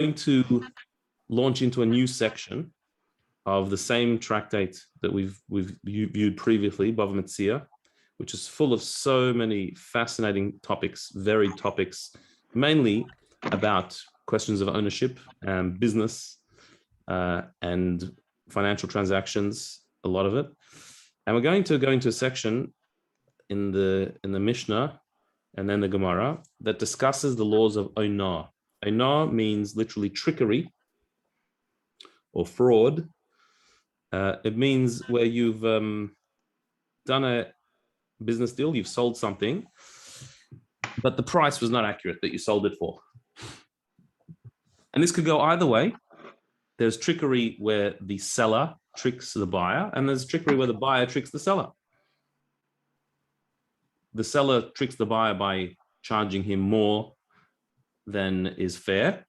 going to launch into a new section of the same tractate that we've viewed previously, Bava Metzia, which is full of so many fascinating topics, varied topics, mainly about questions of ownership and business and financial transactions, a lot of it. And we're going to go into a section in the Mishnah and then the Gemara that discusses the laws of onah. Onah means literally trickery or fraud. It means where you've done a business deal, you've sold something, but the price was not accurate that you sold it for. And this could go either way. There's trickery where the seller tricks the buyer, and there's trickery where the buyer tricks the seller. The seller tricks the buyer by charging him more than is fair,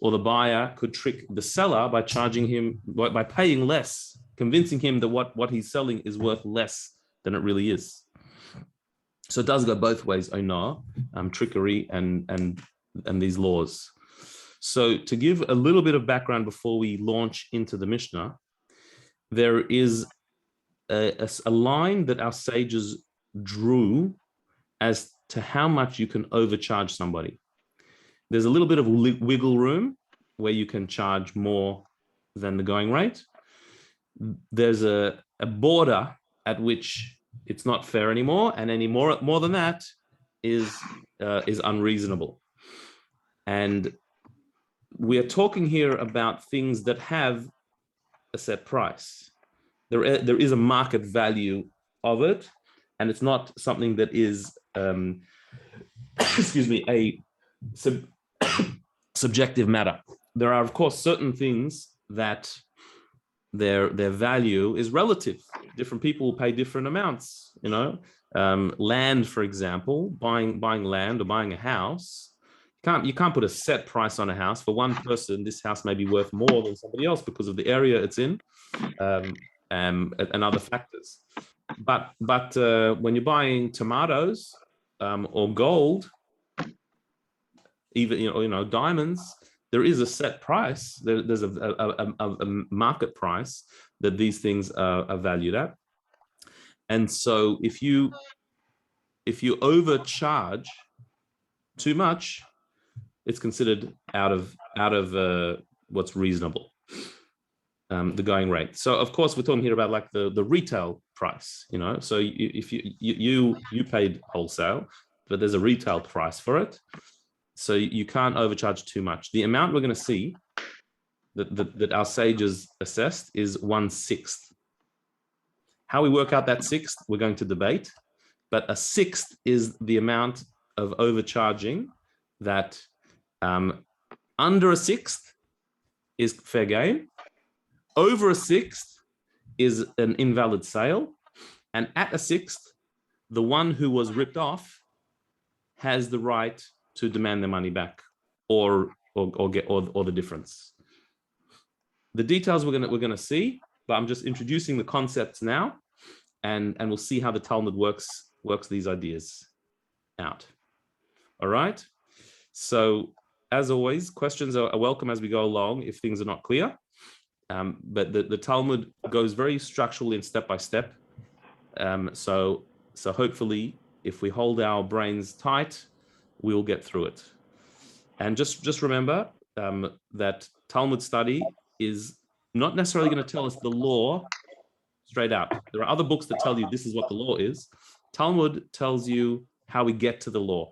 or the buyer could trick the seller by charging him, by paying less, convincing him that what he's selling is worth less than it really is. So it does go both ways, onah, trickery and these laws. So to give a little bit of background before we launch into the Mishnah, there is a line that our sages drew as to how much you can overcharge somebody. There's a little bit of wiggle room where you can charge more than the going rate. There's a border at which it's not fair anymore, and any more than that is unreasonable. And we are talking here about things that have a set price. There is a market value of it, and it's not something that is, a subjective matter. There are, of course, certain things that their value is relative. Different people will pay different amounts. Land, for example, buying land or buying a house. You can't put a set price on a house. For one person, this house may be worth more than somebody else because of the area it's in, and other factors. But when you're buying tomatoes or gold, even diamonds, there is a set price. There's a market price that these things are valued at. And so if you overcharge too much, it's considered out of what's reasonable, the going rate. So of course we're talking here about like the retail price, So if you paid wholesale, but there's a retail price for it, so you can't overcharge too much. The amount we're going to see that our sages assessed is 1/6. How we work out that 1/6, we're going to debate, but a 1/6 is the amount of overcharging that under a 1/6 is fair game, over a 1/6 is an invalid sale, and at a 1/6, the one who was ripped off has the right to demand their money back or the difference. The details we're gonna see, but I'm just introducing the concepts now, and we'll see how the Talmud works these ideas out. All right. So as always, questions are welcome as we go along if things are not clear. But the Talmud goes very structurally and step by step. So hopefully, if we hold our brains tight, we'll get through it. And just remember that Talmud study is not necessarily going to tell us the law straight out. There are other books that tell you this is what the law is. Talmud tells you how we get to the law.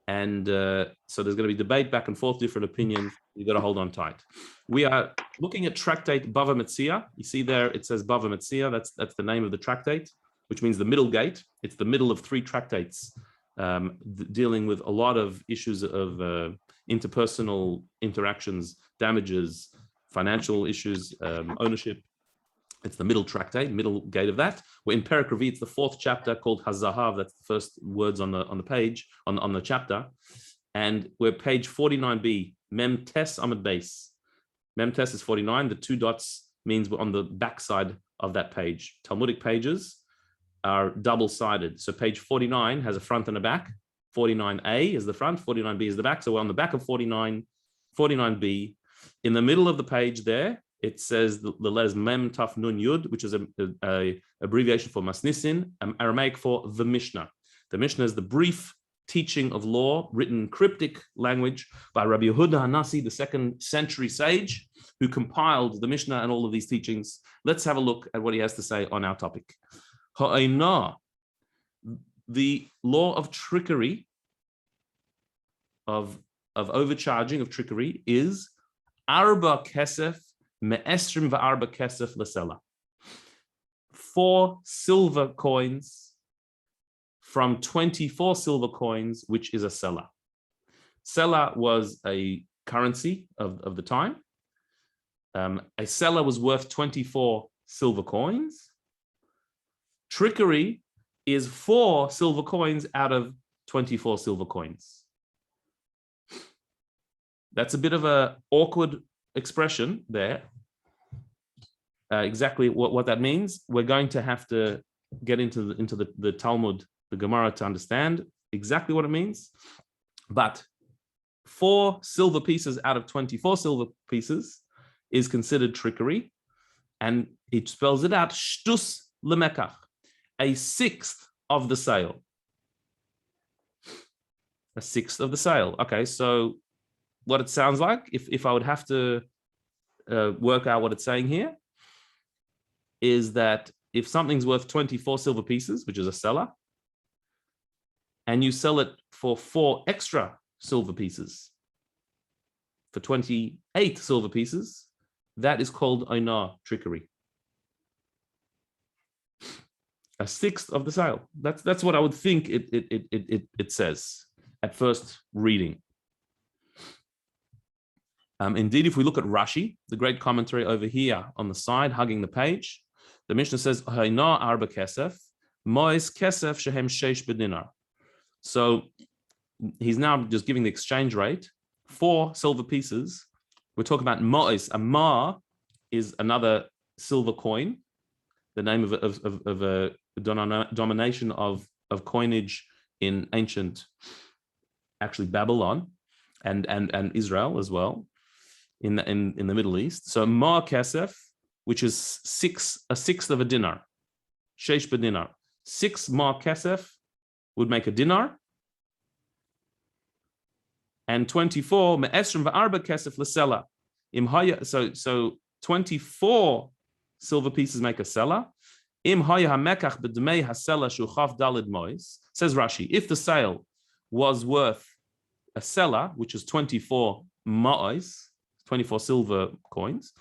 And so there's going to be debate back and forth, different opinions. You've got to hold on tight. We are looking at Tractate Bava Metzia. You see there, it says Bava Metzia. That's the name of the tractate, which means the middle gate. It's the middle of 3 tractates dealing with a lot of issues of interpersonal interactions, damages, financial issues, ownership. It's the middle tractate, middle gate of that. We're in Perek Revi. It's the 4th chapter called Hazahav. That's the first words on the page, on the chapter. And we're page 49b, Mem Tes Amud Beis. Mem Tes is 49. The 2 dots means we're on the back side of that page. Talmudic pages are double-sided. So page 49 has a front and a back. 49a is the front, 49b is the back. So we're on the back of 49. 49b. In the middle of the page there, it says the letters Mem Taf Nun Yud, which is a abbreviation for Masnisin, Aramaic for the Mishnah. The Mishnah is the brief teaching of law written in cryptic language by Rabbi Yehuda Hanasi, the 2nd century sage, who compiled the Mishnah and all of these teachings. Let's have a look at what he has to say on our topic. Ha'inah, the law of trickery, of overcharging, of trickery, is arba kesef me'esrim va'arba kesef l'sela. 4 silver coins from 24 silver coins, which is a sela. Sela was a currency of the time. A sela was worth 24 silver coins. Trickery is 4 silver coins out of 24 silver coins. That's a bit of an awkward expression there. Exactly what that means, we're going to have to get into the Talmud, the Gemara, to understand exactly what it means. But 4 silver pieces out of 24 silver pieces is considered trickery, and it spells it out, shtus lemekach, a 1/6 of the sale. A 1/6 of the sale. Okay, so what it sounds like, if I would have to work out what it's saying here, is that if something's worth 24 silver pieces, which is a seller, and you sell it for 4 extra silver pieces, for 28 silver pieces, that is called oinah, trickery. A 1/6 of the sale. That's what I would think it says at first reading. Indeed, if we look at Rashi, the great commentary over here on the side, hugging the page, the Mishnah says, "Haina arba kesef, mois kesef shehem sheish bedinar." So he's now just giving the exchange rate. 4 silver pieces. We're talking about mois. A ma is another silver coin, the name of a domination of coinage in ancient, actually Babylon and Israel as well, in the Middle East. So ma kesef, which is a sixth of a dinar, sheish b'dinar. 6 ma kesef would make a dinar, and 24 me'esrim va'arba kesef l'sela. So 24 silver pieces make a sela. Im haya hamekach b'dmei hasela shuchaf dalid mois. Says Rashi, if the sale was worth a sela, which is 24 ma'os, 24 silver coins,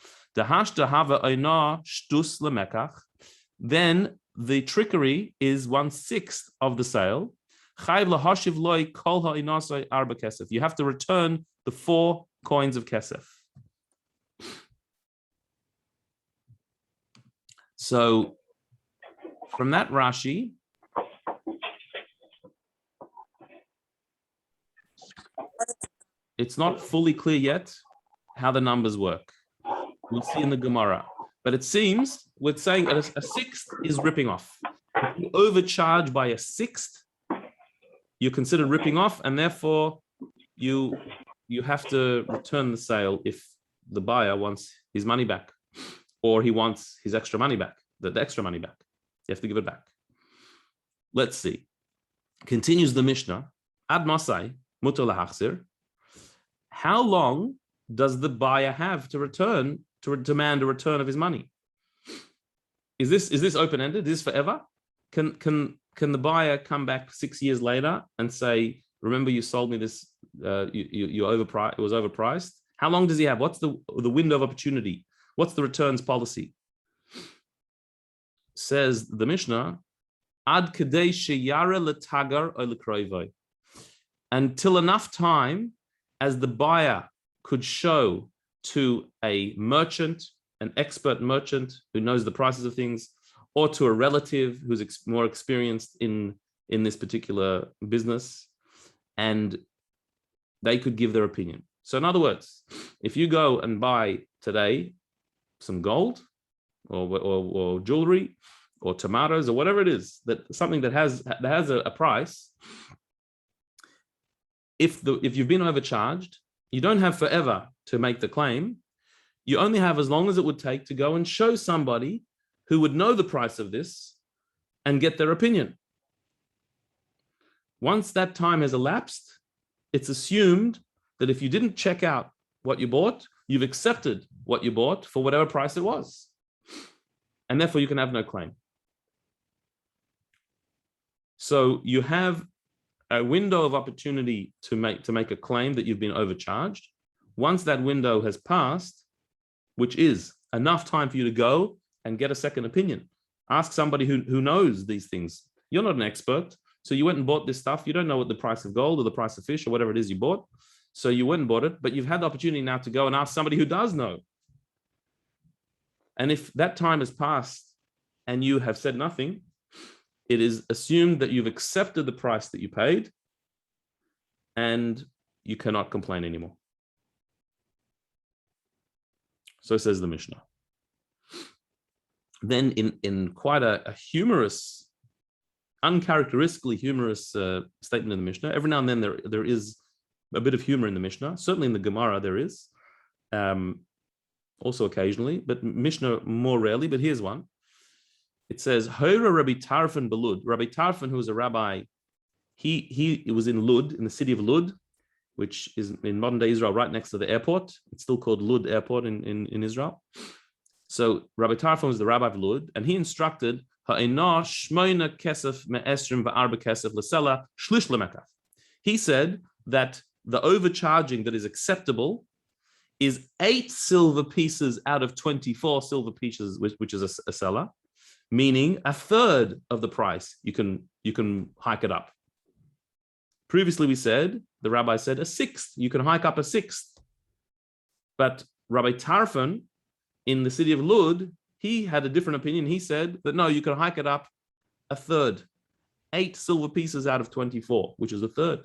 then the trickery is 1/6 of the sale. You have to return the 4 coins of kesef. So from that Rashi, it's not fully clear yet how the numbers work. We'll see in the Gemara. But it seems we're saying that a 1/6 is ripping off. If you overcharge by a 1/6, you're considered ripping off, and therefore you have to return the sale if the buyer wants his money back, or he wants his extra money back, the extra money back. You have to give it back. Let's see. Continues the Mishnah. Ad masai mutar lahachzir. How long does the buyer have to return, to demand a return of his money? Is this open-ended? Is this forever? Can the buyer come back 6 years later and say, remember you sold me this, you overpriced, it was overpriced? How long does he have? What's the window of opportunity? What's the returns policy? Says the Mishnah, ad kadei sheyara letagar or lekroivoi, until enough time as the buyer could show to a merchant, an expert merchant who knows the prices of things, or to a relative who's more experienced in this particular business, and they could give their opinion. So in other words, if you go and buy today some gold or jewelry or tomatoes or whatever it is, something that has a price, if you've been overcharged, You don't have forever to make the claim. You only have as long as it would take to go and show somebody who would know the price of this and get their opinion. Once that time has elapsed, it's assumed that if you didn't check out what you bought, you've accepted what you bought for whatever price it was. And therefore you can have no claim. So you have a window of opportunity to make a claim that you've been overcharged. Once that window has passed, which is enough time for you to go and get a second opinion, ask somebody who knows these things. You're not an expert, so you went and bought this stuff. You don't know what the price of gold or the price of fish or whatever it is you bought. So you went and bought it, but you've had the opportunity now to go and ask somebody who does know. And if that time has passed and you have said nothing, it is assumed that you've accepted the price that you paid and you cannot complain anymore. So says the Mishnah. Then in quite a humorous, uncharacteristically humorous statement in the Mishnah, every now and then there is a bit of humor in the Mishnah. Certainly in the Gemara there is, also occasionally, but Mishnah more rarely, but here's one. It says, Hoira Rabbi Tarfon Belud. Rabbi Tarfon, who was a rabbi, he was in Lud, in the city of Lud, which is in modern day Israel, right next to the airport. It's still called Lud Airport in Israel. So Rabbi Tarfon was the rabbi of Lud, and he instructed, he said that the overcharging that is acceptable is 8 silver pieces out of 24 silver pieces, which is a seller, meaning a third of the price. You can hike it up. Previously, the rabbi said a sixth. You can hike up a sixth. But Rabbi Tarfon in the city of Lud, he had a different opinion. He said that no, you can hike it up a third. 8 silver pieces out of 24, which is a third.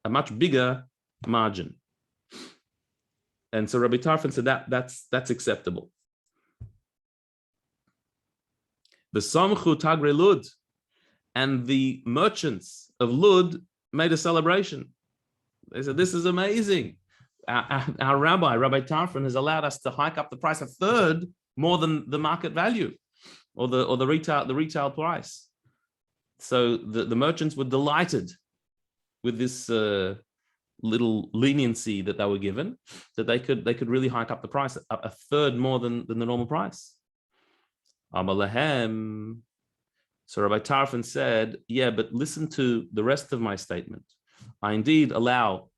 A much bigger margin. And so Rabbi Tarfon said that's acceptable. The Samchu Tagre Lud and the merchants of Lud made a celebration. They said, this is amazing. Our rabbi, Rabbi Tarfon, has allowed us to hike up the price a third more than the market value or the retail price. So the merchants were delighted with this little leniency that they were given, that they could really hike up the price a third more than the normal price. Amalahem. So Rabbi Tarfon said, yeah, but listen to the rest of my statement. I indeed allow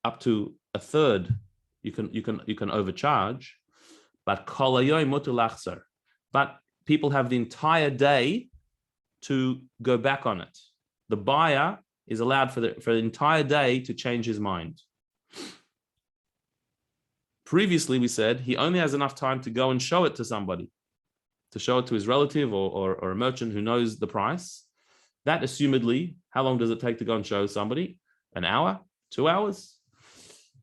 up to a third. You can overcharge, but but people have the entire day to go back on it. The buyer is allowed for the entire day to change his mind. Previously, we said he only has enough time to go and show it to somebody, to show it to his relative or a merchant who knows the price. That assumedly, how long does it take to go and show somebody? An hour? 2 hours?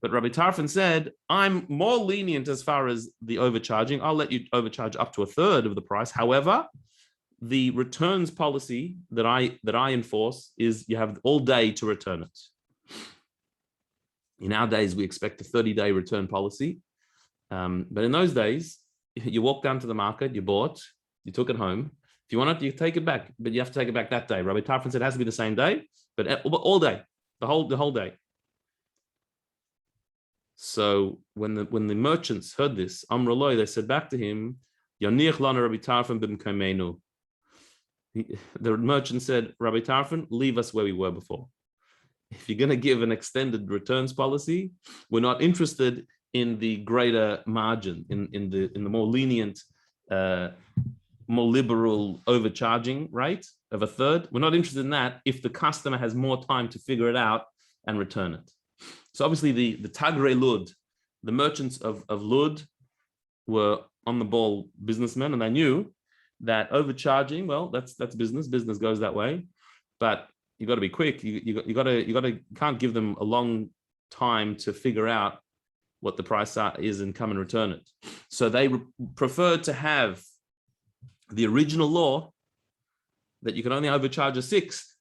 But Rabbi Tarfon said, I'm more lenient as far as the overcharging. I'll let you overcharge up to a third of the price. However, the returns policy that I enforce is you have all day to return it. In our days, we expect a 30-day return policy. But in those days, you walk down to the market, you bought, you took it home. If you want it, you take it back, but you have to take it back that day. Rabbi Tarfon said it has to be the same day, but all day, the whole day. So when the merchants heard this, Amrullah, they said back to him, Yanich lana Rabbi Tarfon b'mkameinu. The merchant said, Rabbi Tarfon, leave us where we were before. If you're going to give an extended returns policy, we're not interested in the greater margin, in the more lenient, more liberal overcharging rate of a third. We're not interested in that if the customer has more time to figure it out and return it. So obviously the Tagre Lud, the merchants of Lud were on the ball businessmen, and they knew that overcharging, well, that's business. Business goes that way, but you got to be quick. You can't give them a long time to figure out what the price is and come and return it. So they preferred to have the original law that you can only overcharge a sixth,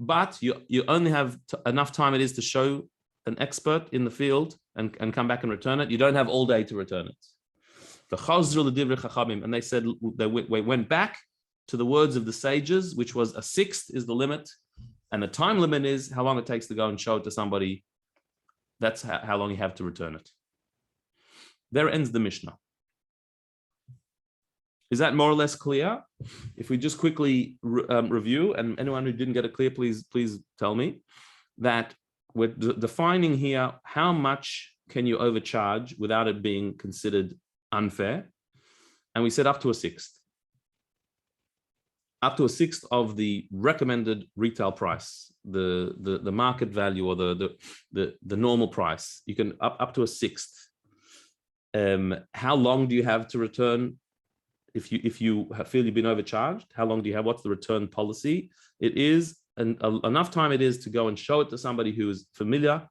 but you only have enough time it is to show an expert in the field and come back and return it, you don't have all day to return it. And they said, they went back to the words of the sages, which was a sixth is the limit, and the time limit is how long it takes to go and show it to somebody. That's how long you have to return it. There ends the Mishnah. Is that more or less clear? If we just quickly review, and anyone who didn't get it clear, please tell me, that we're defining here how much can you overcharge without it being considered unfair. And we said up to a sixth. Up to a sixth of the recommended retail price, the market value, or the normal price. You can up to a sixth. How long do you have to return? If you feel you've been overcharged, how long do you have? What's the return policy? It is enough time it is to go and show it to somebody who is familiar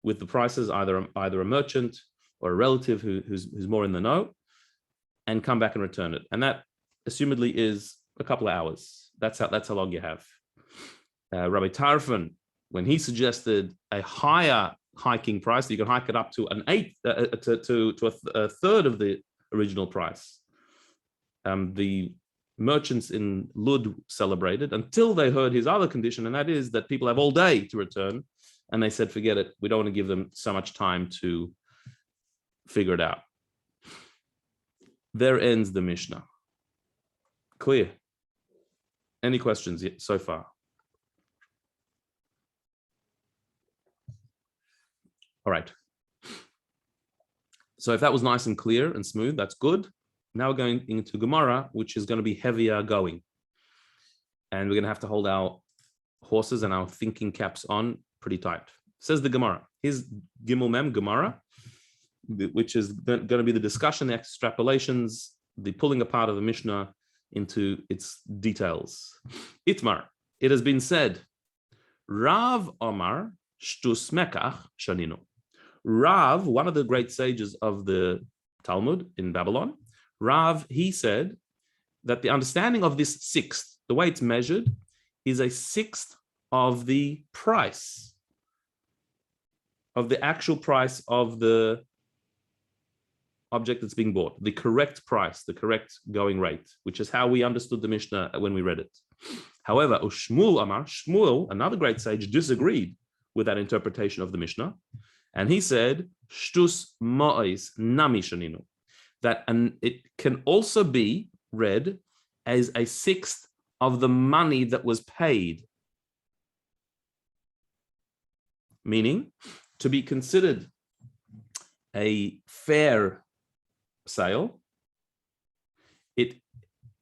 with the prices, either a merchant or a relative who's more in the know, and come back and return it. And that assumedly is a couple of hours. That's how long you have. Rabbi Tarfon, when he suggested a higher hiking price, you can hike it up to an eighth, to a third of the original price. The merchants in Lud celebrated until they heard his other condition, and that is that people have all day to return. And they said, forget it. We don't want to give them so much time to figure it out. There ends the Mishnah. Clear? Any questions yet so far? All right. So if that was nice and clear and smooth, that's good. Now we're going into Gemara, which is going to be heavier going. And we're going to have to hold our horses and our thinking caps on pretty tight. Says the Gemara. Here's Gimel Mem Gemara, which is going to be the discussion, the extrapolations, the pulling apart of the Mishnah into its details. Itmar, it has been said, Rav Omar Shtus Mekach Shaninu. Rav, one of the great sages of the Talmud in Babylon, Rav, he said that the understanding of this sixth, the way it's measured, is a sixth of the price, of the actual price of the object that's being bought, the correct price, the correct going rate, which is how we understood the Mishnah when we read it. However, Shmuel Amar, Shmuel, another great sage, disagreed with that interpretation of the Mishnah. And he said, Shtus Ma'is Nami Shaninu, that it can also be read as a sixth of the money that was paid. Meaning, to be considered a fair sale, it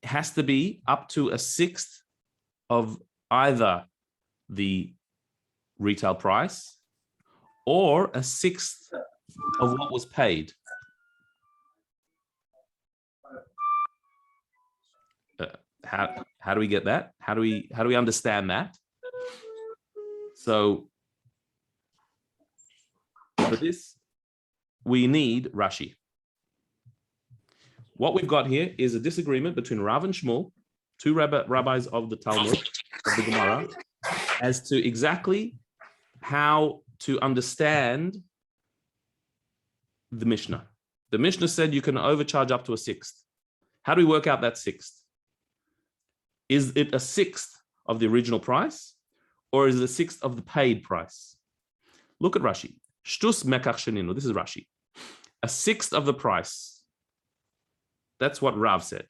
has to be up to a sixth of either the retail price or a sixth of what was paid. How do we get that? How do we understand that? So for this, we need Rashi. What we've got here is a disagreement between Rav and Shmuel, two rabbis of the Talmud, of the Gemara, as to exactly how to understand the Mishnah. The Mishnah said you can overcharge up to a sixth. How do we work out that sixth? Is it a sixth of the original price, or is it a sixth of the paid price? Look at Rashi. Shtus mekach sheninu. This is Rashi. A sixth of the price. That's what Rav said.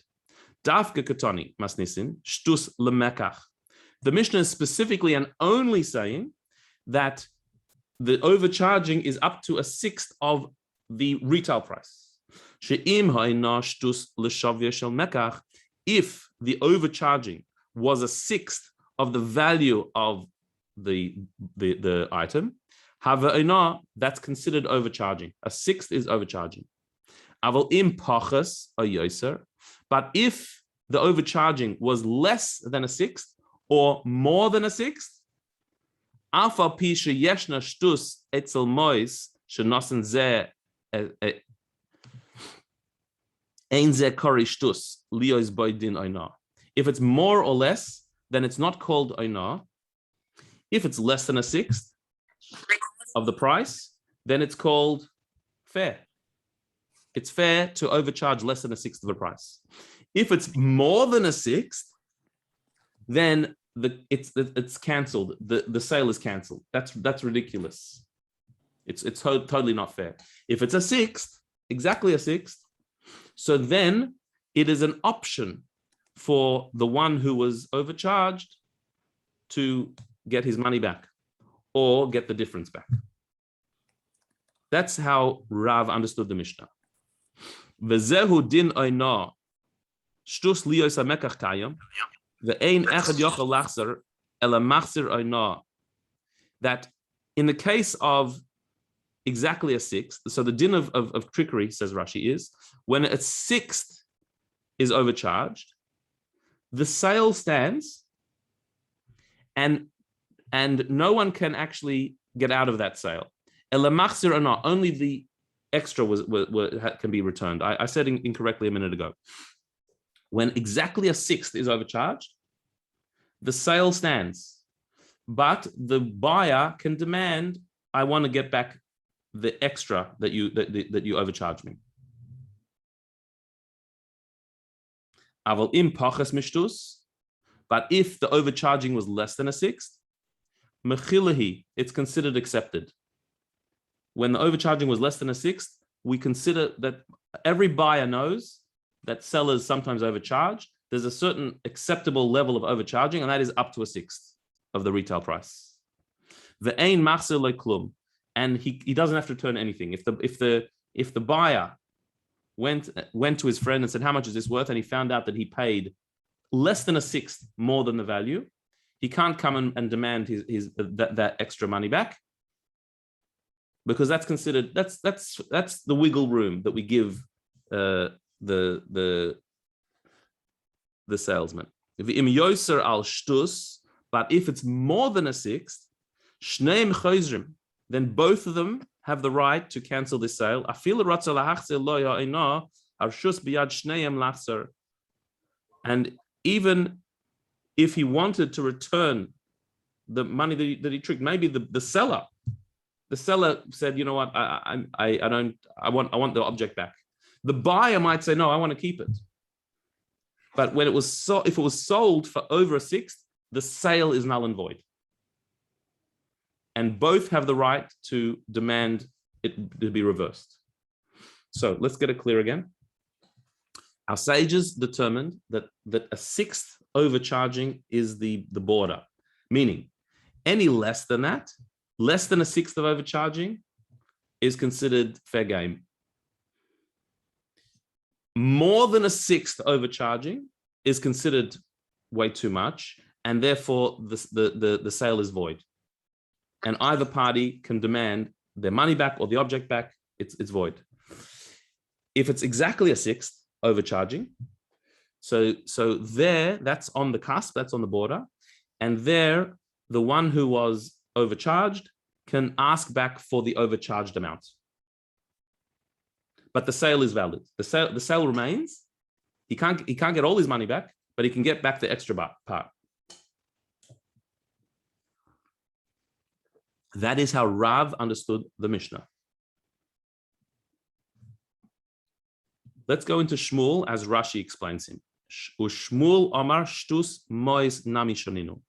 Dafke katani masnisin shtus lemekach. The Mishnah is specifically and only saying that the overcharging is up to a sixth of the retail price. She'im ha'ina shtus l'shavya shel mekach. If the overcharging was a sixth of the value of the item, hava'ina, that's considered overcharging. A sixth is overcharging. Aval im pachas a yoser. But if the overcharging was less than a sixth or more than a sixth, afa pi sheyeshna shtus etzel mois shenosen zeh ein zeh kori shtus lios boydin oina. If it's more or less, then it's not called oina. If it's less than a sixth, of the price, then it's called fair. It's fair to overcharge less than a sixth of the price. If it's more than a sixth, then it's cancelled. The sale is cancelled. That's ridiculous. It's totally not fair. If it's a sixth, exactly a sixth, so then it is an option for the one who was overcharged to get his money back or get the difference back. That's how Rav understood the Mishnah. V'zehu din oina shtus liyos hamekach kayam ve'ein echad yochel lachzer ela machzir oina. That in the case of exactly a sixth, so the din of trickery, says Rashi, is when a sixth is overcharged, the sale stands, and no one can actually get out of that sale. Ela machzir oina, only the extra can be returned. I said incorrectly a minute ago. When exactly a sixth is overcharged, the sale stands, but the buyer can demand, I want to get back the extra that you overcharged me. Aval im pachas mishtus, but if the overcharging was less than a sixth, mechilahi, it's considered accepted. When the overcharging was less than a sixth, we consider that every buyer knows that sellers sometimes overcharge. There's a certain acceptable level of overcharging, and that is up to a sixth of the retail price. Ve'ein machzir lo klum, and he doesn't have to return anything. If the buyer went to his friend and said, how much is this worth? And he found out that he paid less than a sixth more than the value, he can't come and demand that extra money back, because that's considered, that's the wiggle room that we give the salesman. If im yoser al shtus, but if it's more than a sixth, shneim chozrim, then both of them have the right to cancel this sale. And even if he wanted to return the money that he tricked, maybe the seller said, you know what, I want the object back. The buyer might say, no, I want to keep it. But when if it was sold for over a sixth, the sale is null and void. And both have the right to demand it to be reversed. So let's get it clear again. Our sages determined that a sixth overcharging is the border, meaning any less than that, less than a sixth of overcharging, is considered fair game. More than a sixth overcharging is considered way too much, and therefore the sale is void. And either party can demand their money back or the object back. It's void. If it's exactly a sixth overcharging, so there, that's on the cusp, that's on the border, and there the one who was overcharged can ask back for the overcharged amount. But the sale is valid. The sale remains. He can't get all his money back, but he can get back the extra part. That is how Rav understood the Mishnah. Let's go into Shmuel as Rashi explains him. Shmuel Amar Shtus Mois Nami Shoninu.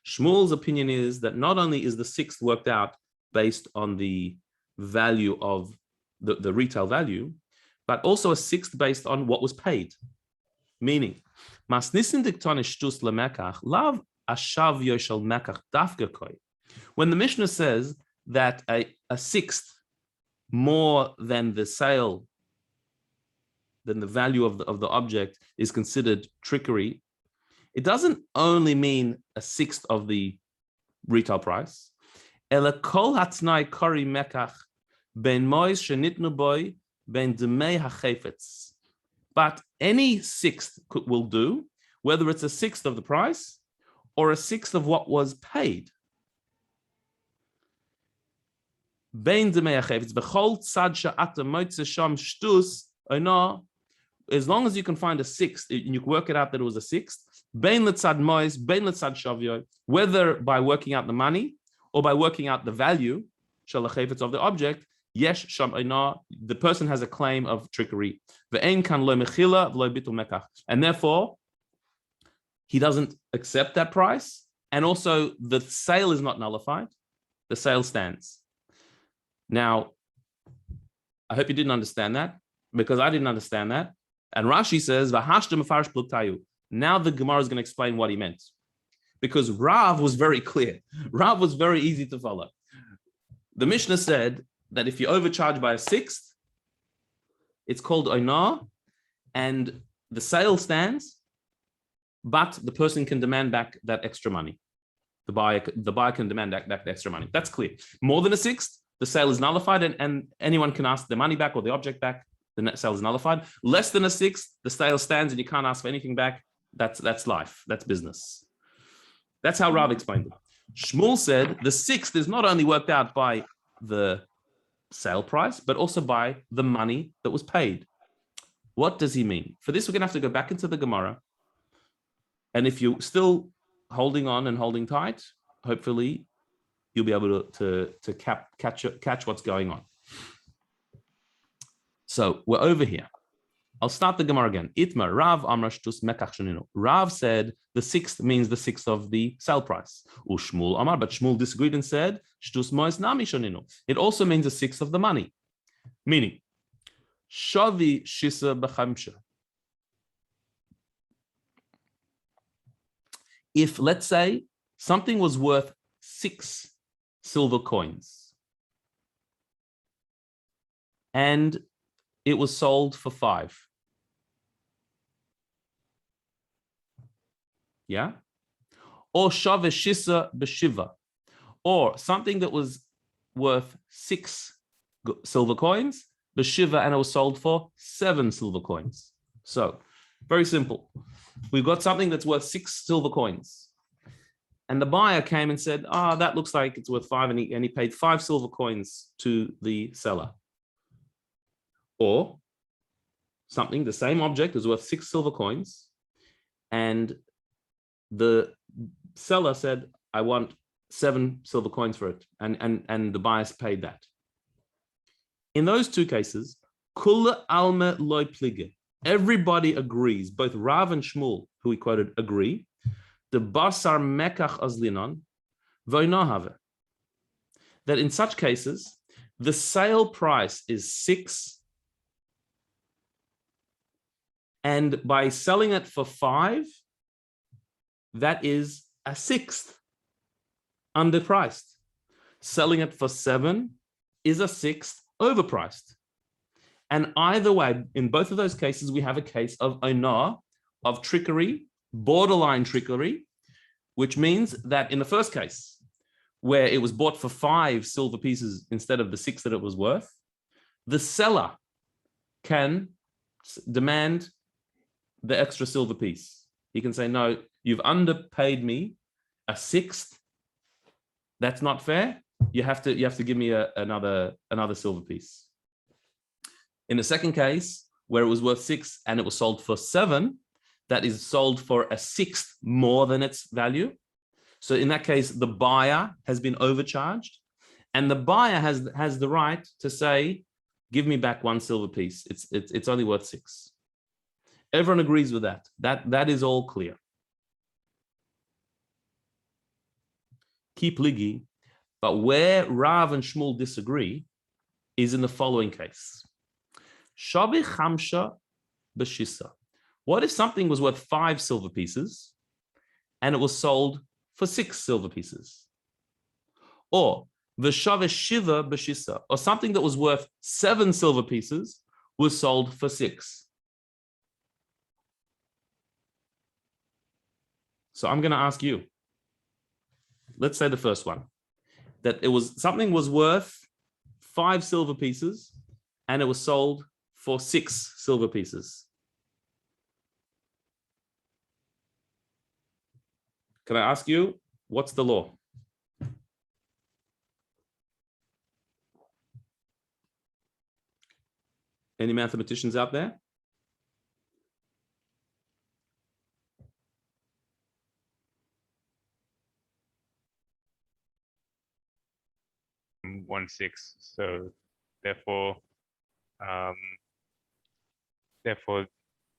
Shmuel's opinion is that not only is the sixth worked out based on the value of the retail value, but also a sixth based on what was paid. Meaning, Masnisin diktane Shtus lemekach lav ashav yoshel mekach dafka koi. When the Mishnah says that a sixth more than the sale, than the value of the object is considered trickery, it doesn't only mean a sixth of the retail price. Ela kol hatnai kori mekach ben mois shenitnu boy ben demei hachefetz. But any sixth will do, whether it's a sixth of the price or a sixth of what was paid. Ben demei hachefetz bechol tzad she'ata moitze sham shtus oina. As long as you can find a sixth, and you can work it out that it was a sixth, bein letzad mois, bein letzad shavyo, whether by working out the money or by working out the value, shalachayvetz of the object, yesh sham eina, the person has a claim of trickery. Ve'ein kan lo mechila v'lo bitul mekach, and therefore he doesn't accept that price, and also the sale is not nullified. The sale stands. Now, I hope you didn't understand that, because I didn't understand that. And Rashi says, "V'hashtem mefarish pluktayu." Now the Gemara is going to explain what he meant, because Rav was very clear. Rav was very easy to follow. The Mishnah said that if you overcharge by a sixth, it's called oinah, and the sale stands, but the person can demand back that extra money. The buyer can demand back the extra money. That's clear. More than a sixth, the sale is nullified, and anyone can ask the money back or the object back. The net sale is nullified. Less than a sixth, the sale stands, and you can't ask for anything back. That's life. That's business. That's how Rav explained it. Shmuel said the sixth is not only worked out by the sale price, but also by the money that was paid. What does he mean? For this, we're going to have to go back into the Gemara. And if you're still holding on and holding tight, hopefully you'll be able to catch what's going on. So we're over here. I'll start the Gemara again. Itmar Rav Amar Shtus Mekach Shaninu. Rav said the sixth means the sixth of the sale price. Ushmul Amar, but Shmuel disagreed and said Shtus Mois Nami Shaninu. It also means the sixth of the money. Meaning, Shavi Shisa B'Chamsha. If, let's say, something was worth 6 silver coins and it was sold for 5. Yeah? Or shave shisa b'shiva, or something that was worth 6 silver coins, b'shiva, and it was sold for 7 silver coins. So, very simple. We've got something that's worth 6 silver coins. And the buyer came and said, that looks like it's worth 5, and he paid 5 silver coins to the seller. Or something, the same object is worth 6 silver coins, and the seller said, I want 7 silver coins for it, and the buyer paid that. In those two cases, kula alma loy plige. Everybody agrees, both Rav and Shmuel, who we quoted, agree. The basar mekach azlinon voinahave. That in such cases, the sale price is 6, and by selling it for 5, that is a 6th underpriced. Selling it for 7 is a 6th overpriced. And either way, in both of those cases, we have a case of oinah, of trickery, borderline trickery, which means that in the first case, where it was bought for 5 silver pieces instead of the 6 that it was worth, the seller can demand the extra silver piece. He can say, no, you've underpaid me a 6th. That's not fair. You have to give me another silver piece. In the second case, where it was worth 6 and it was sold for 7, that is sold for a 6th more than its value. So in that case, the buyer has been overcharged, and the buyer has the right to say, give me back 1 silver piece. It's only worth 6. Everyone agrees with that. That is all clear. Keep ligi, but where Rav and Shmuel disagree is in the following case. Shavi chamsha b'shisa. What if something was worth 5 silver pieces and it was sold for 6 silver pieces? Or v'shave shiva b'shisa, or something that was worth 7 silver pieces was sold for 6. So I'm going to ask you, let's say the first one, that something was worth 5 silver pieces and it was sold for 6 silver pieces. Can I ask you, what's the law? Any mathematicians out there? 1/6. So therefore,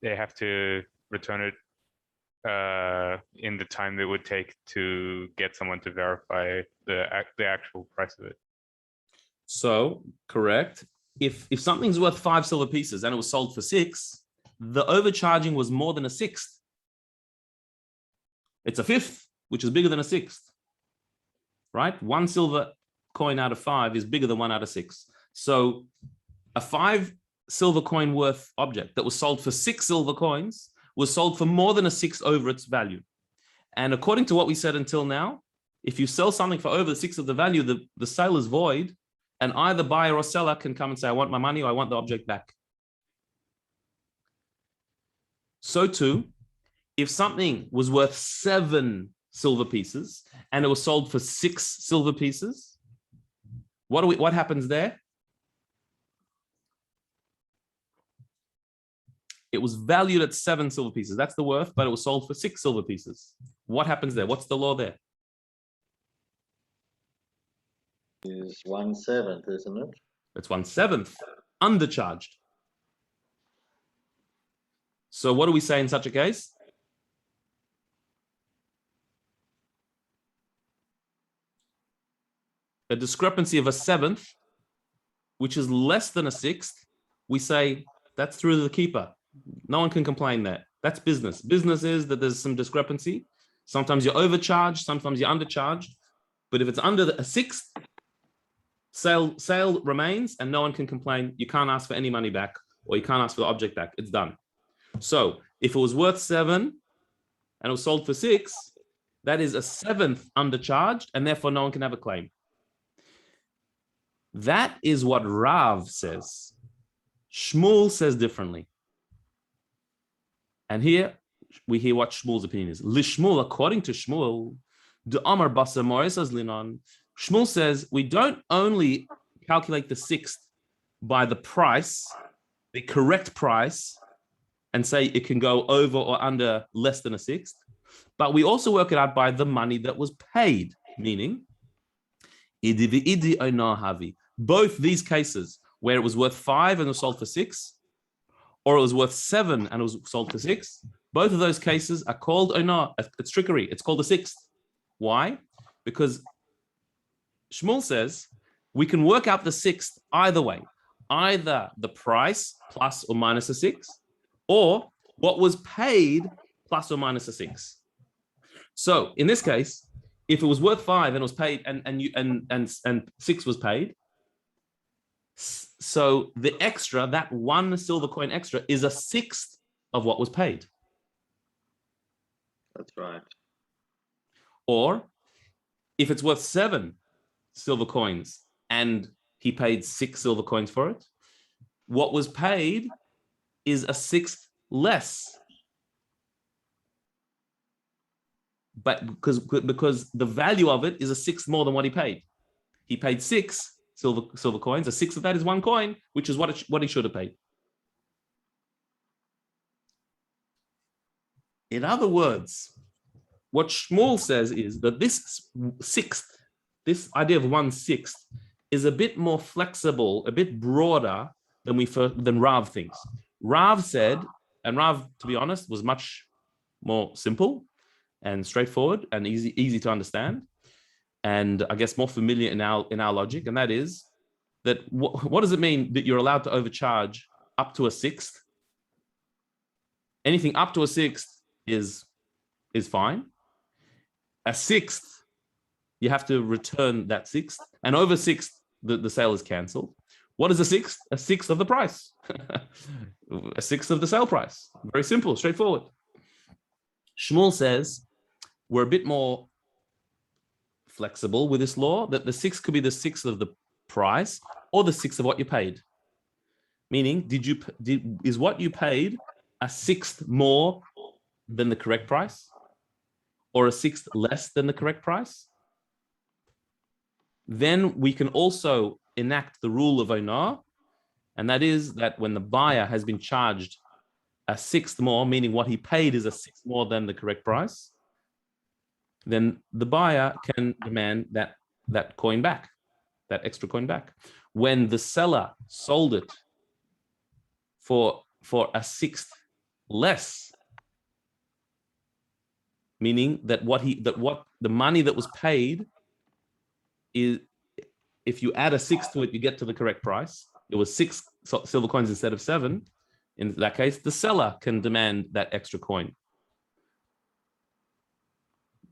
they have to return it in the time that it would take to get someone to verify the actual price of it. So correct. If something's worth 5 silver pieces and it was sold for 6, the overcharging was more than a sixth. It's a fifth, which is bigger than a sixth, right? 1 silver coin out of 5 is bigger than 1 out of 6. So a 5 silver coin worth object that was sold for 6 silver coins was sold for more than a sixth over its value. And according to what we said until now, if you sell something for over 6 of the value, the sale is void, and either buyer or seller can come and say, I want my money or I want the object back. So too, if something was worth 7 silver pieces and it was sold for 6 silver pieces, what happens there? It was valued at 7 silver pieces. That's the worth, but it was sold for 6 silver pieces. What happens there? What's the law there? Is 1/7, isn't it? It's 1/7 undercharged. So what do we say in such a case? A discrepancy of a 7th, which is less than a 6th, we say that's through the keeper. No one can complain there. That's business. Business is that there's some discrepancy. Sometimes you're overcharged, sometimes you're undercharged. But if it's under a 6th, sale remains and no one can complain. You can't ask for any money back or you can't ask for the object back. It's done. So if it was worth 7 and it was sold for 6, that is a 7th undercharged and therefore no one can have a claim. That is what Rav says. Shmuel says differently. And here we hear what Shmuel's opinion is. Lishmuel, according to Shmuel, the Amar Basa Moisas Linon, Shmuel says we don't only calculate the 6th by the price, the correct price, and say it can go over or under less than a 6th, but we also work it out by the money that was paid, meaning both these cases where it was worth 5 and was sold for 6, or it was worth 7 and it was sold for 6, both of those cases are called oinah. It's trickery. It's called a 6th. Why? Because Shmuel says we can work out the 6th either way, either the price plus or minus a 6, or what was paid plus or minus a 6. So in this case, if it was worth 5 and it was paid and 6 was paid, so the extra, that 1 silver coin extra, is a 6th of what was paid. That's right. Or if it's worth 7 silver coins and he paid 6 silver coins for it, what was paid is a 6th less. But because the value of it is a 6th more than what he paid. He paid 6 silver coins. A 6th of that is 1 coin, which is what he should have paid. In other words, what Shmuel says is that this 6th, this idea of 1/6, is a bit more flexible, a bit broader than Rav thinks. Rav said, and Rav, to be honest, was much more simple and straightforward and easy to understand, and I guess more familiar in our logic, and that is that what does it mean that you're allowed to overcharge up to a 6th? Anything up to a 6th is fine. A 6th, you have to return that 6th, and over 6th, the sale is cancelled. What is a 6th? A 6th of the price. A 6th of the sale price. Very simple, straightforward. Shmuel says we're a bit more flexible with this law, that the 6th could be the 6th of the price or the 6th of what you paid. Meaning, is what you paid a 6th more than the correct price, or a 6th less than the correct price? Then we can also enact the rule of oinah, and that is that when the buyer has been charged a 6th more, meaning what he paid is a 6th more than the correct price, then the buyer can demand that coin back. that extra coin back. When the seller sold it for a sixth less, meaning that what the money that was paid is, if you add a sixth to it, you get to the correct price. It was 6 silver coins instead of 7. In that case, the seller can demand that extra coin.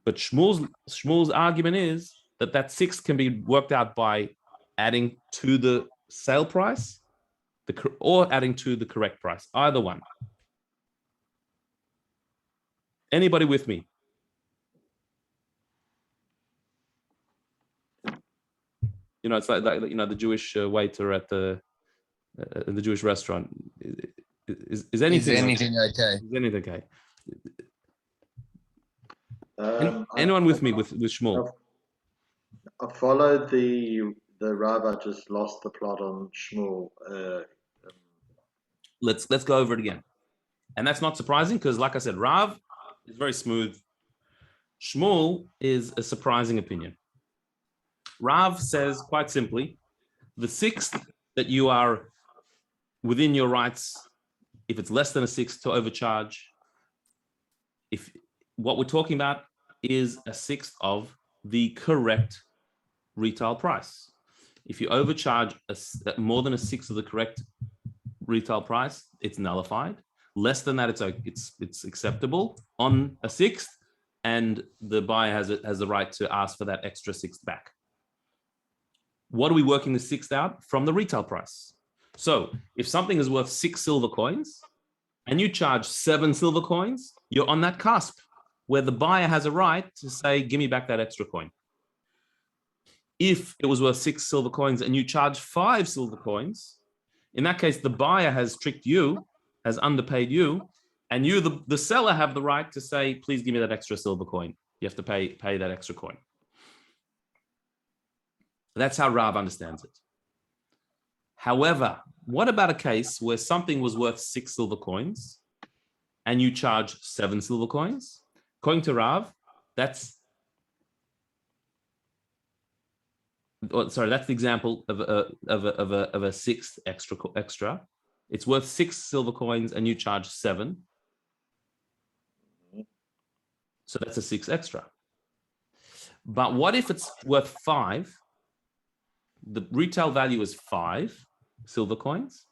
But Shmuel's argument is that sixth can be worked out by adding to the sale price, or adding to the correct price. Either one. Anybody with me? It's like the Jewish waiter at the Jewish restaurant. Is anything okay? Is anything okay? Anyone with me with Shmuel? I followed the Rav. I just lost the plot on Shmuel. Let's go over it again. And that's not surprising because, like I said, Rav is very smooth. Shmuel is a surprising opinion. Rav says quite simply, the sixth that you are within your rights, if it's less than a sixth, to overcharge, if what we're talking about is a sixth of the correct retail price. If you overcharge more than a sixth of the correct retail price, it's nullified. Less than that, it's acceptable on a sixth, and the buyer has the right to ask for that extra sixth back. What are we working the sixth out? From the retail price. So if something is worth 6 silver coins and you charge 7 silver coins, you're on that cusp where the buyer has a right to say, give me back that extra coin. If it was worth 6 silver coins and you charge 5 silver coins, in that case, the buyer has tricked you, has underpaid you, and you, the seller, have the right to say, please give me that extra silver coin. You have to pay that extra coin. That's how Rav understands it. However, what about a case where something was worth 6 silver coins and you charge 7 silver coins? According to Rav, that's the example of a sixth extra. It's worth 6 silver coins and you charge 7. So that's a 6 extra. But what if it's worth 5? The retail value is 5 silver coins,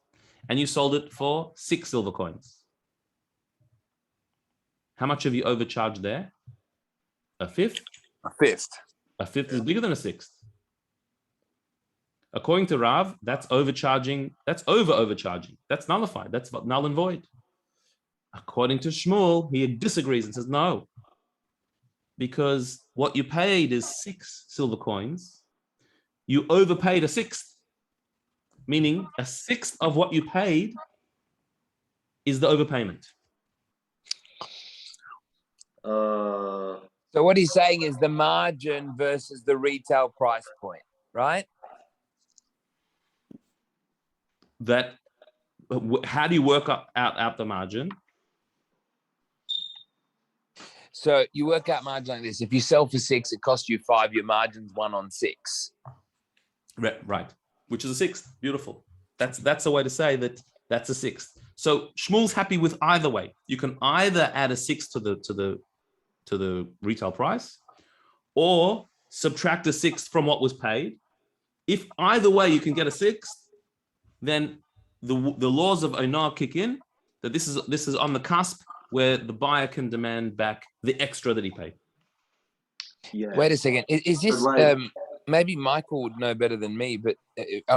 and you sold it for 6 silver coins. How much have you overcharged there? A fifth? A fifth. A fifth is bigger than a sixth. According to Rav, that's overcharging. That's overcharging. That's nullified. That's null and void. According to Shmuel, he disagrees and says no, because what you paid is 6 silver coins. You overpaid a sixth, meaning a sixth of what you paid is the overpayment. So what he's saying is the margin versus the retail price point, right? That, how do you work out the margin? So you work out margin like this. If you sell for 6, it costs you 5. Your margin's 1 on 6. Right, which is a sixth. Beautiful. That's a way to say that that's a sixth. So Shmuel's happy with either way. You can either add a sixth to the retail price, or subtract a sixth from what was paid. If either way you can get a sixth, then the laws of Onar kick in. That this is on the cusp where the buyer can demand back the extra that he paid. Yeah. Wait a second. Is this maybe Michael would know better than me, but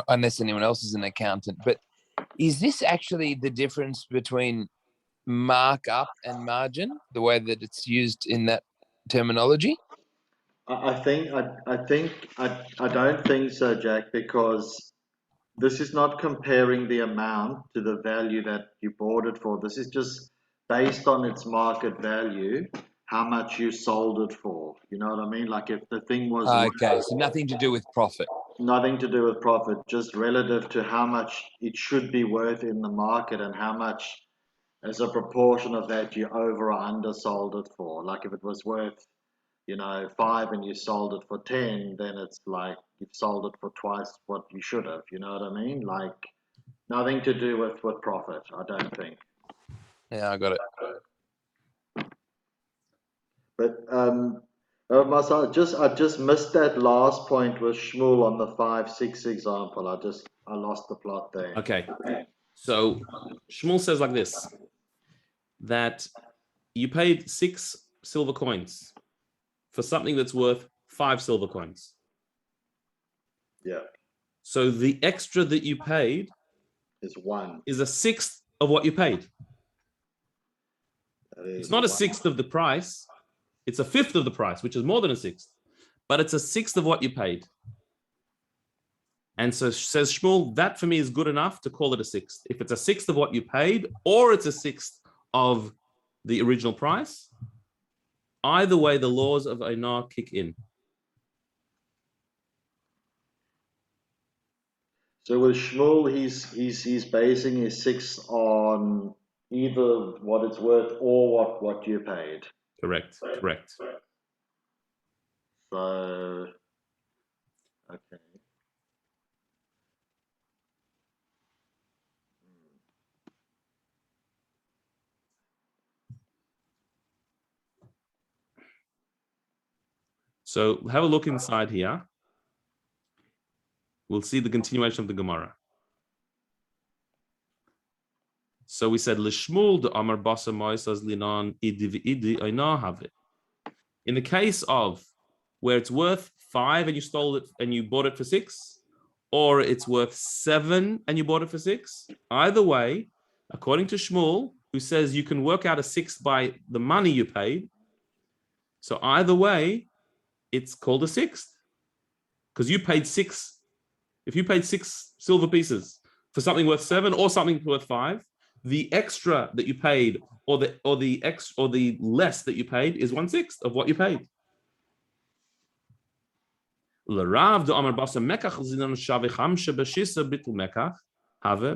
unless anyone else is an accountant, but is this actually the difference between markup and margin, the way that it's used in that terminology? I don't think so, Jack, because this is not comparing the amount to the value that you bought it for. This is just based on its market value, how much you sold it for. You know what I mean? Like if the thing was Okay, so nothing to do with profit. Nothing to do with profit, just relative to how much it should be worth in the market and how much as a proportion of that you over or undersold it for. Like if it was worth 5 and you sold it for 10, then it's like you've sold it for twice what you should have. You know what I mean? Like nothing to do with profit, I don't think. Yeah, I got it. But I just missed that last point with Shmuel on the 5-6 example. I lost the plot there. Okay. So Shmuel says like this, that you paid 6 silver coins for something that's worth 5 silver coins. Yeah. So the extra that you paid Is 1. is a sixth of what you paid. It's not a sixth of the price. It's a fifth of the price, which is more than a sixth, but it's a sixth of what you paid. And so says Shmuel, that for me is good enough to call it a sixth. If it's a sixth of what you paid, or it's a sixth of the original price, either way, the laws of Einar kick in. So with Shmuel, he's basing his 6 on either what it's worth or what you paid. Correct. So, okay. So have a look inside here. We'll see the continuation of the Gemara. So we said, L'shmuel de Amar Basa Moisas Linan Idi V'idi Einar have it. In the case of where it's worth 5 and you stole it and you bought it for 6, or it's worth 7 and you bought it for 6, either way, according to Shmuel, who says you can work out a 6 by the money you paid, so either way, it's called a sixth. Because you paid 6. If you paid 6 silver pieces for something worth 7 or something worth 5, the extra that you paid or the less that you paid is 1/6 of what you paid.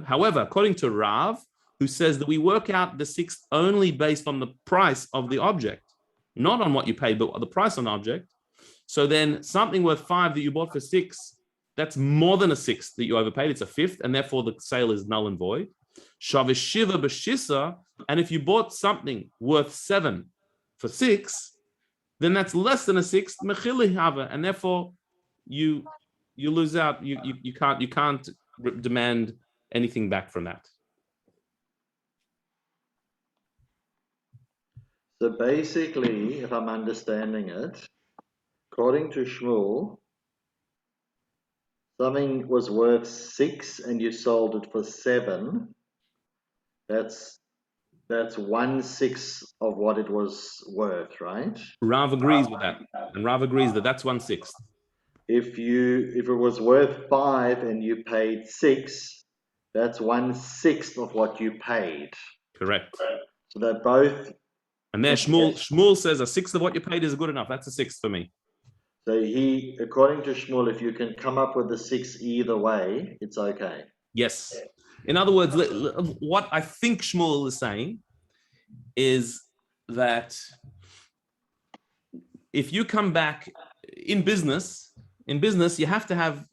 However, according to Rav, who says that we work out the sixth only based on the price of the object, not on what you paid, but the price on the object. So then something worth 5 that you bought for 6, that's more than a sixth that you overpaid. It's a fifth, and therefore the sale is null and void. Shavishiva b'shisa, and if you bought something worth 7 for 6, then that's less than a sixth, mechili hava, and therefore you lose out. You can't demand anything back from that. So basically, if I'm understanding it, according to Shmuel, something was worth 6 and you sold it for 7. That's 1/6 of what it was worth, right? Rav agrees with that, and Rav agrees that that's 1/6. If it was worth 5 and you paid 6, that's 1/6 of what you paid. Correct. So they're both. And there, Shmuel says a sixth of what you paid is good enough. That's a sixth for me. So according to Shmuel, if you can come up with a 6 either way, it's okay. Yes. In other words, what I think Shmuel is saying is that if you come back in business, you have to have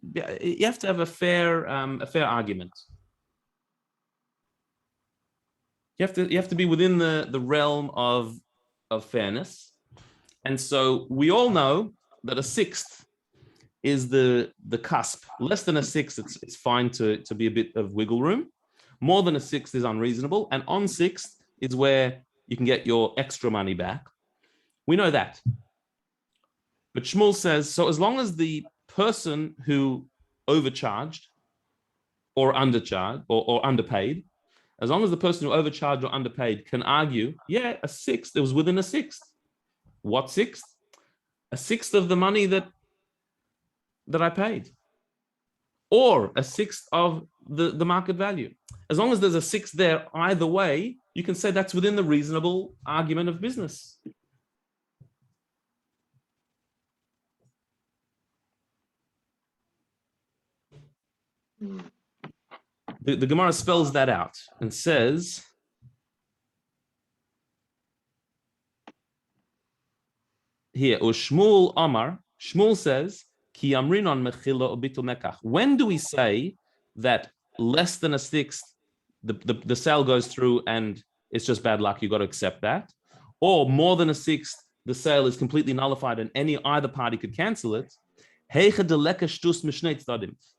a fair argument. You have to be within the realm of fairness. And so we all know that a sixth is the cusp. Less than a sixth, it's fine to be a bit of wiggle room. More than a sixth is unreasonable. And on sixth is where you can get your extra money back. We know that. But Shmuel says, so as long as the person who overcharged or undercharged or underpaid, as long as the person who overcharged or underpaid can argue, yeah, a sixth, it was within a sixth. What sixth? A sixth of the money that I paid. Or a sixth of the market value. As long as there's a sixth there, either way, you can say that's within the reasonable argument of business. The Gemara spells that out and says, here, or Shmuel Omar, Shmuel says, Ki amrinon mechila or bitul mekach. When do we say that less than a sixth, the sale goes through and it's just bad luck, you got to accept that? Or more than a sixth, the sale is completely nullified and either party could cancel it.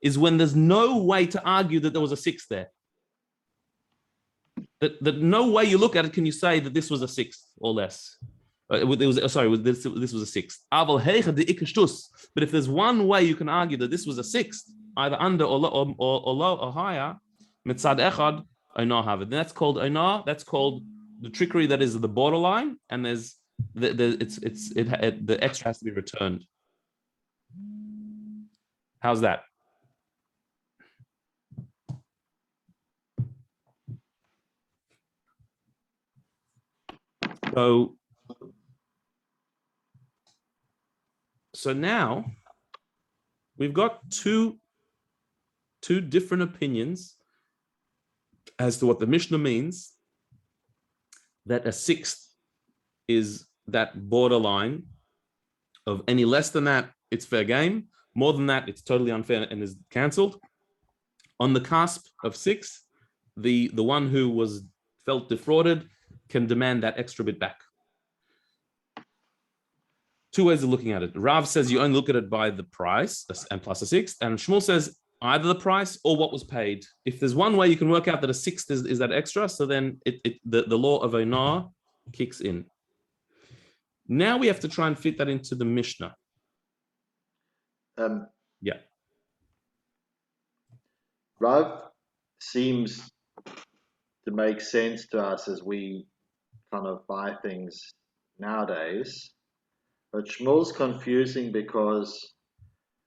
Is when there's no way to argue that there was a sixth there. That no way you look at it can you say that this was a sixth or less. This was a sixth. But if there's one way you can argue that this was a sixth, either under or low or higher, mitzad echad, then that's called onar. That's called the trickery that is the borderline, and the extra has to be returned. How's that? So now we've got two different opinions as to what the Mishnah means, that a sixth is that borderline of any less than that, it's fair game. More than that, it's totally unfair and is cancelled. On the cusp of six, the one who felt defrauded can demand that extra bit back. Two ways of looking at it. Rav says you only look at it by the price and plus a sixth, and Shmuel says either the price or what was paid. If there's one way you can work out that a sixth is that extra, so then the law of onar kicks in. Now we have to try and fit that into the Mishnah. Yeah. Rav seems to make sense to us as we kind of buy things nowadays. But Shmuel's confusing because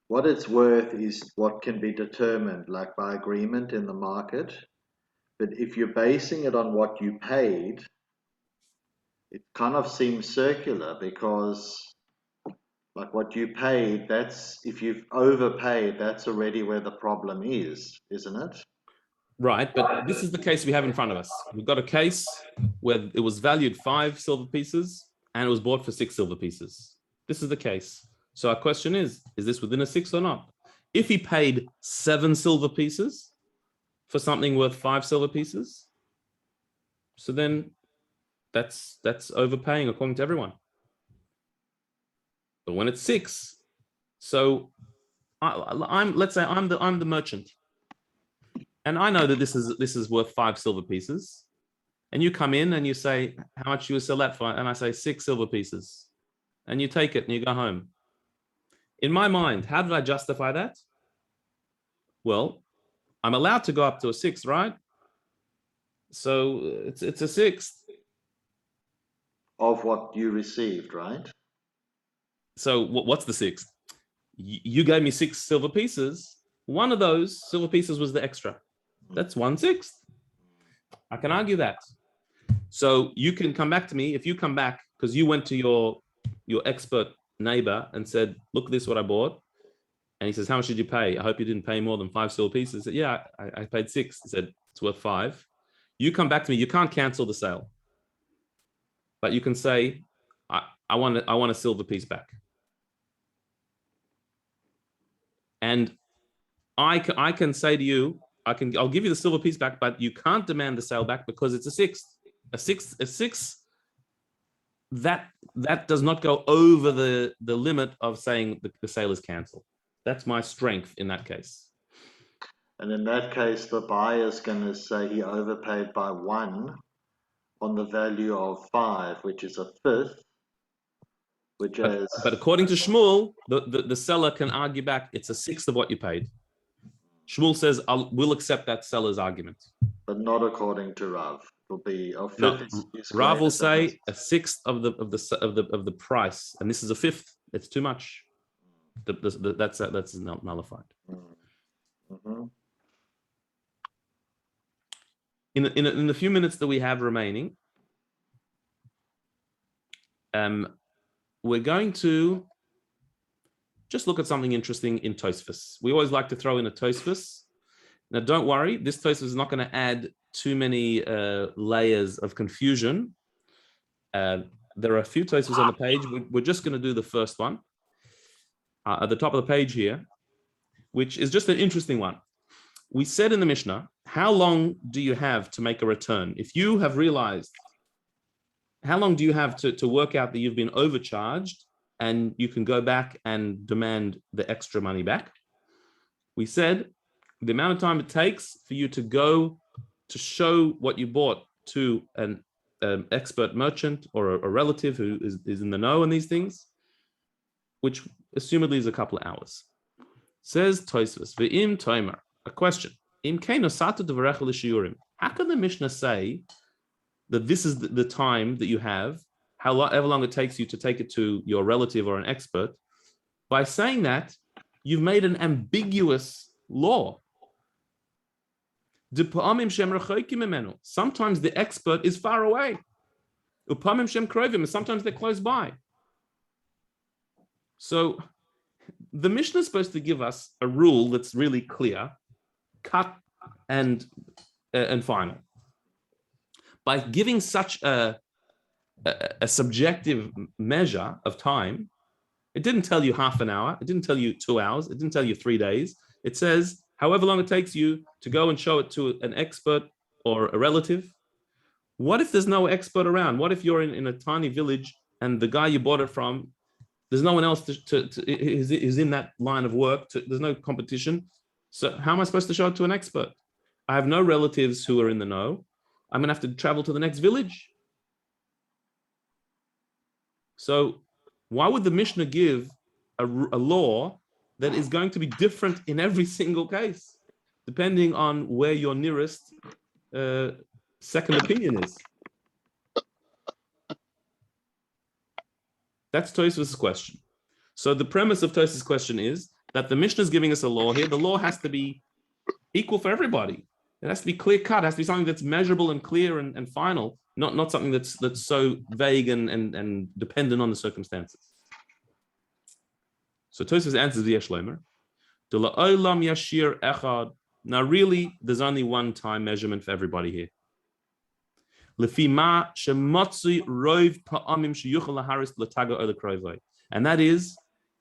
what it's worth is what can be determined, like by agreement in the market. But if you're basing it on what you paid, it kind of seems circular because like what you paid, if you've overpaid, that's already where the problem is, isn't it? Right, but this is the case we have in front of us. We've got a case where it was valued 5 silver pieces and it was bought for 6 silver pieces. This is the case. So our question is this within a 6 or not? If he paid 7 silver pieces for something worth 5 silver pieces, so then that's overpaying according to everyone. But when it's 6, so let's say I'm the merchant, and I know that this is worth 5 silver pieces, and you come in and you say, how much you will sell that for? And I say 6 silver pieces, and you take it and you go home. In my mind, how did I justify that? Well, I'm allowed to go up to a 6, right? So it's a 6th of what you received, right? So what's the 6th? You gave me 6 silver pieces. One of those silver pieces was the extra. That's 1/6. I can argue that. So you can come back to me if you come back because you went to your expert neighbor and said, look, this is what I bought. And he says, how much did you pay? I hope you didn't pay more than 5 silver pieces. I said, yeah, I paid 6. He said, it's worth 5. You come back to me. You can't cancel the sale. But you can say, I want a silver piece back. And I can say to you, I'll give you the silver piece back, but you can't demand the sale back because it's a 6th. A 6th, that does not go over the limit of saying the sale is cancelled. That's my strength in that case. And in that case, the buyer's going to say he overpaid by 1 on the value of 5, which is a 5th. But according to Shmuel, the seller can argue back, it's a 6th of what you paid. Shmuel says, we'll accept that seller's argument. But not according to Rav. It'll be a 5th. No, Rav will say a 6th of the price, and this is a 5th. It's too much. That's nullified. Mm-hmm. In the few minutes that we have remaining, we're going to just look at something interesting in Tosfos. We always like to throw in a Tosfos. Now, don't worry, this Tosfos is not going to add too many layers of confusion. there are a few Tosfos on the page. We're just going to do the first one at the top of the page here, which is just an interesting one. We said in the Mishnah, how long do you have to make a return? If you have realized, how long do you have to work out that you've been overcharged and you can go back and demand the extra money back? We said the amount of time it takes for you to go to show what you bought to an expert merchant or a relative who is in the know on these things, which assumedly is a couple of hours. Says Tosfos, ve'im toimer, a question. Im keino satu devarecha l'shiurim. How can the Mishnah say that this is the time that you have, however long it takes you to take it to your relative or an expert? By saying that, you've made an ambiguous law. Sometimes the expert is far away. Sometimes they're close by. So the Mishnah is supposed to give us a rule that's really clear, cut and final. By giving such a subjective measure of time, it didn't tell you half an hour, it didn't tell you 2 hours, it didn't tell you 3 days. It says however long it takes you to go and show it to an expert or a relative. What if there's no expert around? What if you're in a tiny village and the guy you bought it from, there's no one else is in that line of work, there's no competition. So how am I supposed to show it to an expert? I have no relatives who are in the know. I'm going to have to travel to the next village. So why would the Mishnah give a law that is going to be different in every single case, depending on where your nearest second opinion is? That's Tosfos' question. So the premise of Tosfos' question is that the Mishnah is giving us a law here. The law has to be equal for everybody. It has to be clear cut. It has to be something that's measurable and clear and final, not something that's so vague and dependent on the circumstances. So Tosfos answers the Shlomer. Now really, there's only one time measurement for everybody here. And that is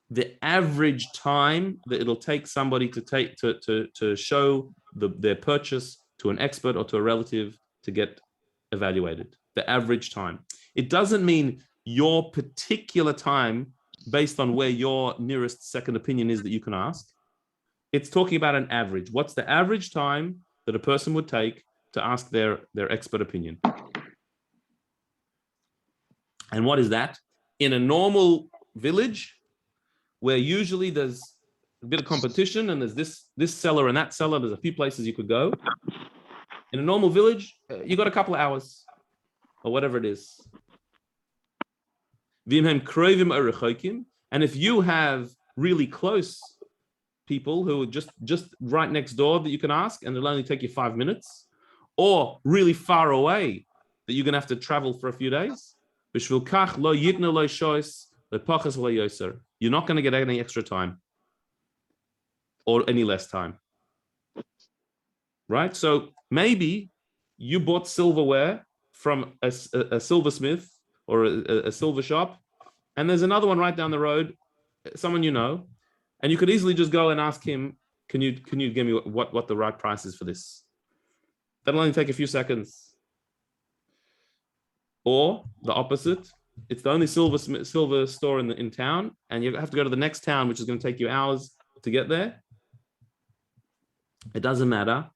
the average time that it'll take somebody to show their purchase to an expert or to a relative to get evaluated. The average time. It doesn't mean your particular time based on where your nearest second opinion is that you can ask. It's talking about an average. What's the average time that a person would take to ask their expert opinion? And what is that? In a normal village, where usually there's a bit of competition and there's this seller and that seller, there's a few places you could go. In a normal village, you got a couple of hours or whatever it is. And if you have really close people who are just right next door that you can ask and it'll only take you 5 minutes, or really far away that you're going to have to travel for a few days, you're not going to get any extra time or any less time. Right? So maybe you bought silverware from a silversmith or a silver shop, and there's another one right down the road, someone you know, and you could easily just go and ask him, can you give me what the right price is for this? That'll only take a few seconds. Or the opposite, it's the only silver store in town, and you have to go to the next town, which is going to take you hours to get there. It doesn't matter.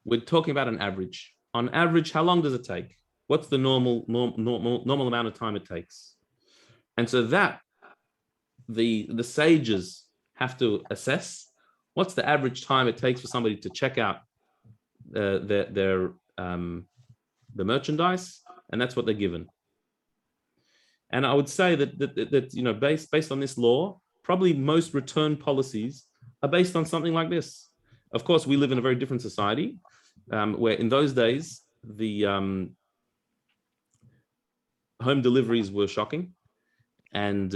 We're talking about an average. On average, how long does it take? What's the normal amount of time it takes? And so that the sages have to assess what's the average time it takes for somebody to check out the merchandise, and that's what they're given. And I would say that based on this law, probably most return policies are based on something like this. Of course, we live in a very different society, where in those days the home deliveries were shocking, and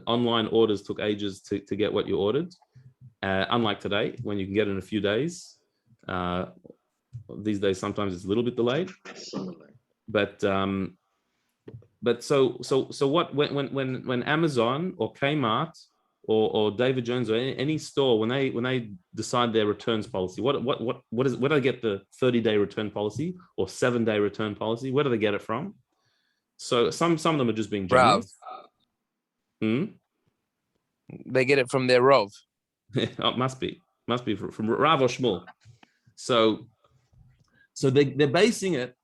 online orders took ages to get what you ordered. Unlike today, when you can get it in a few days. These days, sometimes it's a little bit delayed. But but so what when Amazon or Kmart or David Jones or any store, when they decide their returns policy, where do they get the 30-day return policy or 7-day return policy? Where do they get it from? So some of them are just being generous. They get it from their Rav. Oh, it must be from Rav or Shmuel. So they're basing it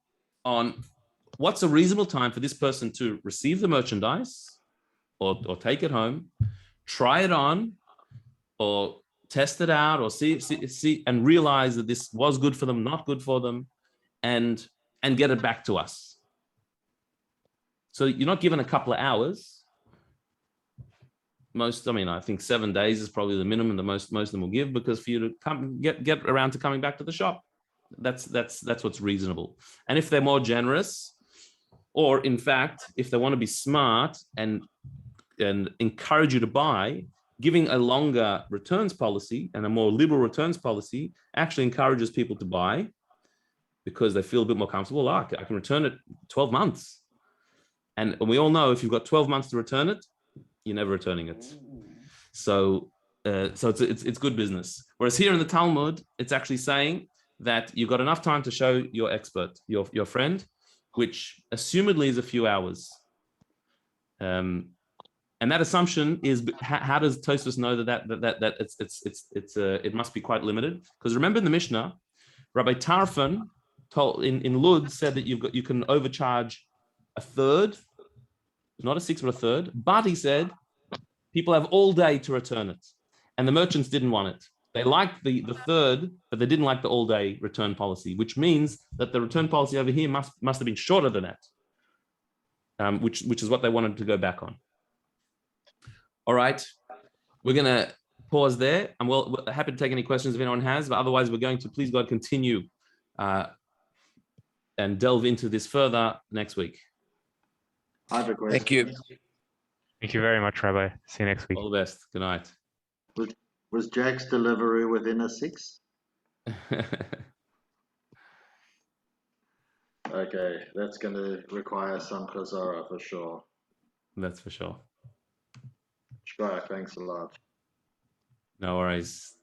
on what's a reasonable time for this person to receive the merchandise or take it home, try it on, or test it out, or see and realize that this was good for them, not good for them, and get it back to us. So you're not given a couple of hours. I think 7 days is probably the minimum that most of them will give, because for you to come get around to coming back to the shop, that's what's reasonable. And if they're more generous, or in fact, if they want to be smart and encourage you to buy, giving a longer returns policy and a more liberal returns policy actually encourages people to buy, because they feel a bit more comfortable. I can return it 12 months. And we all know if you've got 12 months to return it, you're never returning it. So it's good business. Whereas here in the Talmud, it's actually saying that you've got enough time to show your expert, your friend, which assumedly is a few hours. And that assumption is, how does Tosfos know that it must be quite limited? Because remember in the Mishnah, Rabbi Tarfon told in Lud said that you can overcharge a third, not a sixth, but a third. But he said people have all day to return it, and the merchants didn't want it. They liked the third, but they didn't like the all-day return policy, which means that the return policy over here must have been shorter than that, which is what they wanted to go back on. All right, we're going to pause there. I'm we're happy to take any questions if anyone has, but otherwise we're going to, please God, continue and delve into this further next week. I have a question. Thank you. Thank you very much, Rabbi. See you next week. All the best. Good night. Was Jack's delivery within a 6? Okay, that's going to require some chazara for sure. That's for sure. Shkaya, thanks a lot. No worries.